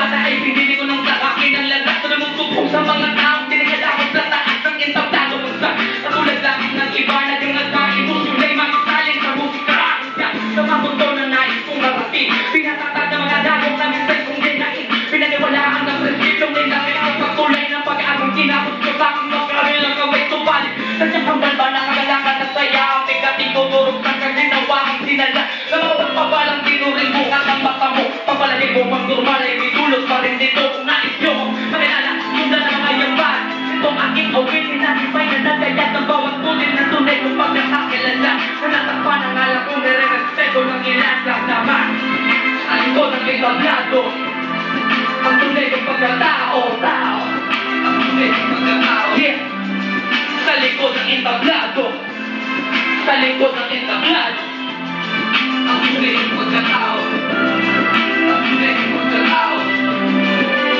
bata ay pinili ko ng akin ang lakas na namutubong sa mga taong tinagalaman sa taas ng entablado. Basta katulad lang ng iba na yung nagka-emosyon ay makisalin sa musika. Sa mga mundo na nais kong marating, pinatatag ng mga dagong na minsan kong ginain. Pinaniwalaan ng prinsipyong nilangin ang pagtulay ng pag-agong kinapos ko sa aking magkaril ang kaway tupalit. Sadyang hambal ba na kagalakan at saya ang bigating tuturog ng kaginawa ang sinala. Sa mga pagpapalang tinuring bukas ang mata mo, papalagay mo pang normal ay ditulot pa rin dito kung nais nyo makilala yung na mga yaman. Itong aking awit, pinatibay na nagayat ng bawat putin na tunay kung pagkakakilala. Nanatakpan ang alam kong nire-respeto ng ilan lang naman. Ang likod ng entablado, ang tunay kong pagkatao, tao. Ang tunay kong pagkatao, yeah. Sa likod ng entablado, sa likod ng entablado, ang tunay kong pagkatao, ang tunay kong pagkatao.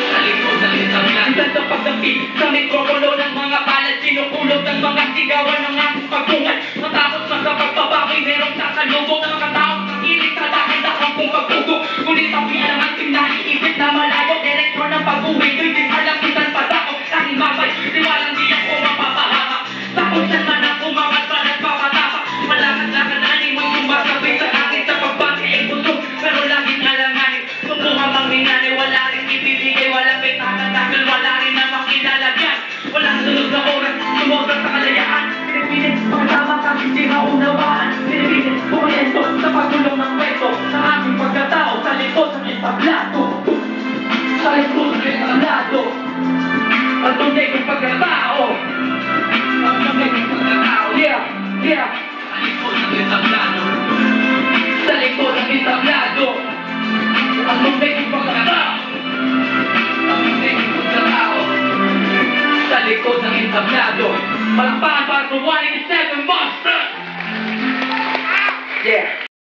Sa likod ng entablado, minsan sa pagdapit sa mikropono ng mga palad, sinukulog ng mga sigawan ng aking pagpungan. Natakot na sa pagbabagoy, merong sasalubong ng mga taong kakilig sa dahan-dahan kong pagpugo. Ngunit ang bilang aking naiisip na malayo, direksyon ng pag-uwi ko'y di alam minsan pa ako. Tanging mapay, tiwalang di ako mapapahamak. Sa kung saan man ako mga sanat papatapak. Malakad-lakad animoy sumasabay sa akin sa pagbati ay puso, pero laging alanganin. Sumuhang ang minanay, wala rin ibibigay, walang petaka-takal, wala rin na makilalagyan. Walang sunod na oras, sumobra sa kalayaan. Pinipilit, makasama ka, hindi maunawaan. Pinipilit, bumulento sa pagulong ng kwento ng aking pagkatao sa likod ng entablado. Sa likod ng entablado, ang tunay kong pagkatao. Ang tunay kong pagkatao, yeah, yeah. Sa likod ng entablado, sa likod ng entablado, ang tunay kong pagkatao. Ang tunay kong pagkatao, sa likod ng entablado. Palakpakan para sa 187 Monster! Yeah.